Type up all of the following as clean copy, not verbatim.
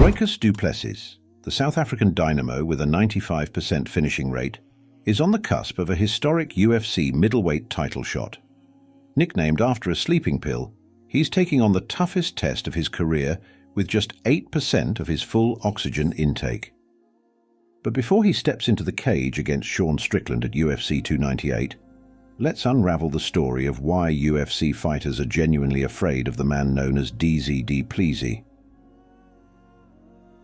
Dricus Du Plessis, the South African dynamo with a 95% finishing rate, is on the cusp of a historic UFC middleweight title shot. Nicknamed after a sleeping pill, he's taking on the toughest test of his career with just 8% of his full oxygen intake. But before he steps into the cage against Sean Strickland at UFC 298, let's unravel the story of why UFC fighters are genuinely afraid of the man known as Dricus Du Plessis.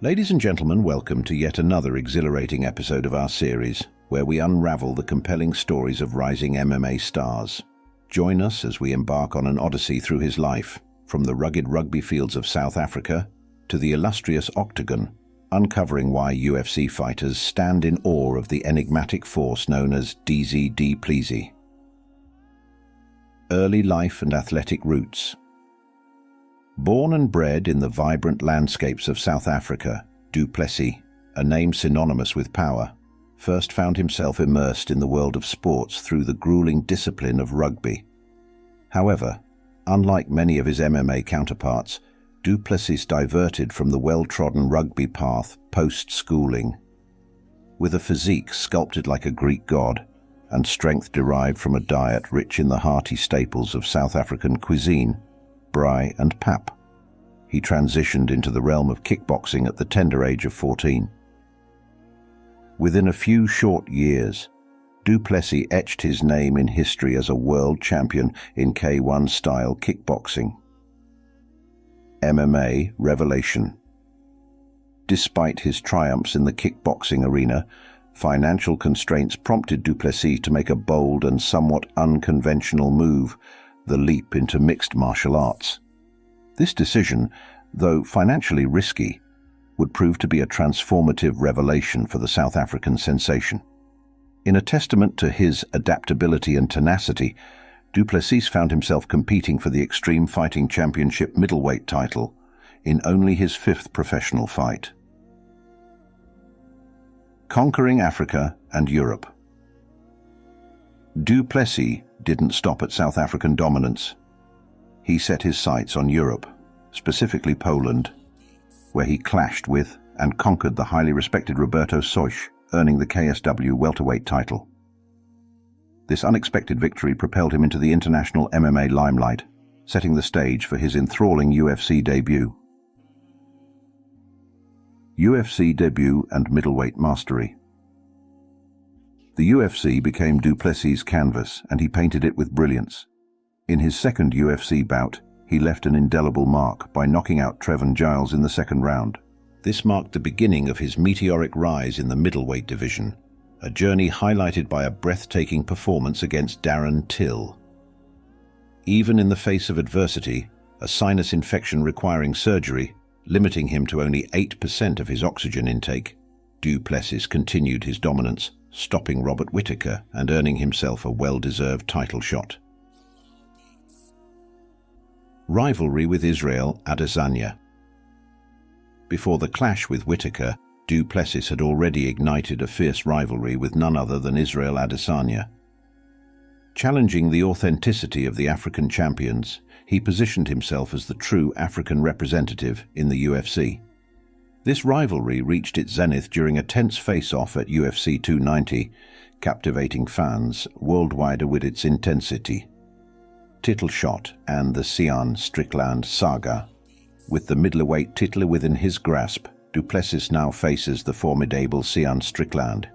Ladies and gentlemen, welcome to yet another exhilarating episode of our series, where we unravel the compelling stories of rising MMA stars. Join us as we embark on an odyssey through his life, from the rugged rugby fields of South Africa to the illustrious octagon, uncovering why UFC fighters stand in awe of the enigmatic force known as Dricus Du Plessis. Early life and athletic roots. Born and bred in the vibrant landscapes of South Africa, Du Plessis, a name synonymous with power, first found himself immersed in the world of sports through the grueling discipline of rugby. However, unlike many of his MMA counterparts, Du Plessis diverted from the well-trodden rugby path post-schooling. With a physique sculpted like a Greek god and strength derived from a diet rich in the hearty staples of South African cuisine, braai and pap, he transitioned into the realm of kickboxing at the tender age of 14. Within a few short years, Du Plessis etched his name in history as a world champion in K1-style kickboxing. MMA revelation. Despite his triumphs in the kickboxing arena, financial constraints prompted Du Plessis to make a bold and somewhat unconventional move, the leap into mixed martial arts. This decision, though financially risky, would prove to be a transformative revelation for the South African sensation. In a testament to his adaptability and tenacity, Du Plessis found himself competing for the Extreme Fighting Championship middleweight title in only his 5th professional fight. Conquering Africa and Europe. Du Plessis didn't stop at South African dominance. He set his sights on Europe, specifically Poland, where he clashed with and conquered the highly respected Roberto Soich, earning the KSW welterweight title. This unexpected victory propelled him into the international MMA limelight, setting the stage for his enthralling UFC debut. UFC debut and middleweight mastery. The UFC became Du Plessis' canvas, and he painted it with brilliance. In his second UFC bout, he left an indelible mark by knocking out Trevon Giles in the second round. This marked the beginning of his meteoric rise in the middleweight division, a journey highlighted by a breathtaking performance against Darren Till. Even in the face of adversity, a sinus infection requiring surgery, limiting him to only 8% of his oxygen intake, Du Plessis continued his dominance, stopping Robert Whittaker and earning himself a well-deserved title shot. Rivalry with Israel Adesanya. Before the clash with Whittaker, Du Plessis had already ignited a fierce rivalry with none other than Israel Adesanya. Challenging the authenticity of the African champions, he positioned himself as the true African representative in the UFC. This rivalry reached its zenith during a tense face-off at UFC 290, captivating fans worldwide with its intensity. Title shot and the Sean Strickland saga. With the middleweight title within his grasp, Du Plessis now faces the formidable Sean Strickland.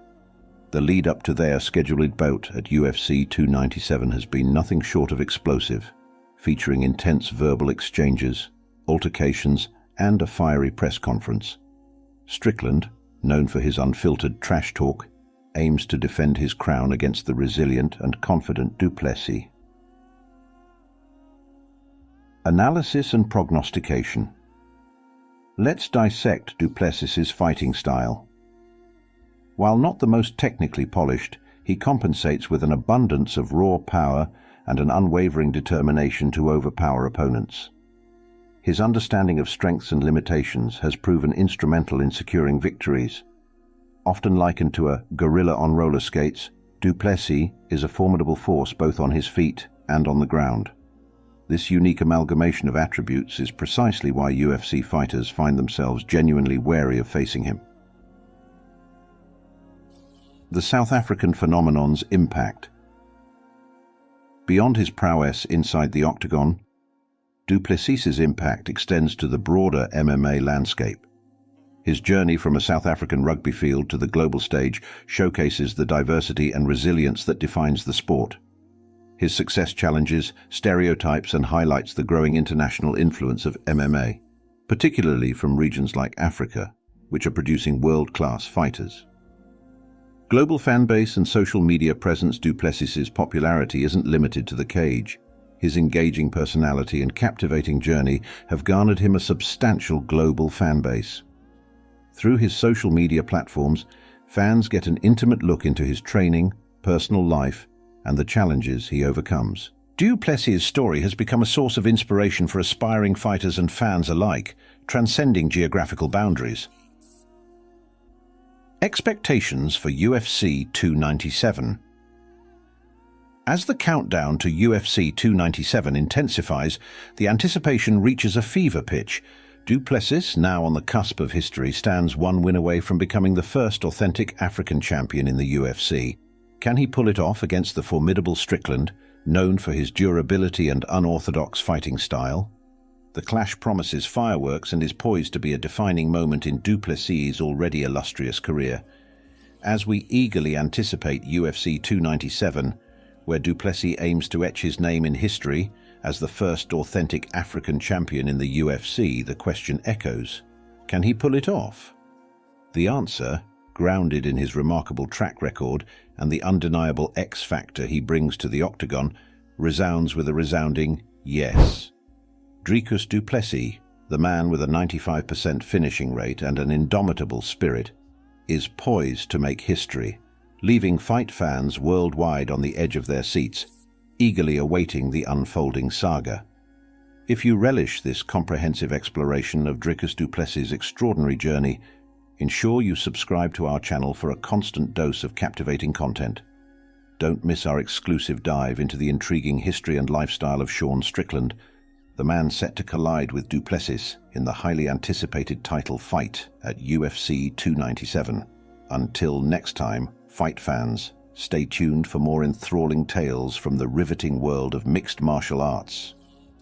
The lead-up to their scheduled bout at UFC 297 has been nothing short of explosive, featuring intense verbal exchanges, altercations, and a fiery press conference. Strickland, known for his unfiltered trash talk, aims to defend his crown against the resilient and confident Du Plessis. Analysis and prognostication. Let's dissect Du Plessis' fighting style. While not the most technically polished, he compensates with an abundance of raw power and an unwavering determination to overpower opponents. His understanding of strengths and limitations has proven instrumental in securing victories. Often likened to a gorilla on roller skates, Du Plessis is a formidable force both on his feet and on the ground. This unique amalgamation of attributes is precisely why UFC fighters find themselves genuinely wary of facing him. The South African phenomenon's impact. Beyond his prowess inside the octagon, Du Plessis's impact extends to the broader MMA landscape. His journey from a South African rugby field to the global stage showcases the diversity and resilience that defines the sport. His success challenges stereotypes and highlights the growing international influence of MMA, particularly from regions like Africa, which are producing world-class fighters. Global fan base and social media presence. Du Plessis's popularity isn't limited to the cage. His engaging personality and captivating journey have garnered him a substantial global fan base. Through his social media platforms, fans get an intimate look into his training, personal life, and the challenges he overcomes. Du Plessis' story has become a source of inspiration for aspiring fighters and fans alike, transcending geographical boundaries. Expectations for UFC 297. As the countdown to UFC 297 intensifies, the anticipation reaches a fever pitch. Du Plessis, now on the cusp of history, stands one win away from becoming the first authentic African champion in the UFC. Can he pull it off against the formidable Strickland, known for his durability and unorthodox fighting style? The clash promises fireworks and is poised to be a defining moment in Du Plessis' already illustrious career. As we eagerly anticipate UFC 297, where Du Plessis aims to etch his name in history as the first authentic African champion in the UFC, the question echoes, can he pull it off? The answer, grounded in his remarkable track record and the undeniable X factor he brings to the octagon, resounds with a resounding yes. Dricus Du Plessis, the man with a 95% finishing rate and an indomitable spirit, is poised to make history, leaving fight fans worldwide on the edge of their seats, eagerly awaiting the unfolding saga. If you relish this comprehensive exploration of Dricus Du Plessis' extraordinary journey, ensure you subscribe to our channel for a constant dose of captivating content. Don't miss our exclusive dive into the intriguing history and lifestyle of Sean Strickland, the man set to collide with Du Plessis in the highly anticipated title fight at UFC 297. Until next time, fight fans, stay tuned for more enthralling tales from the riveting world of mixed martial arts.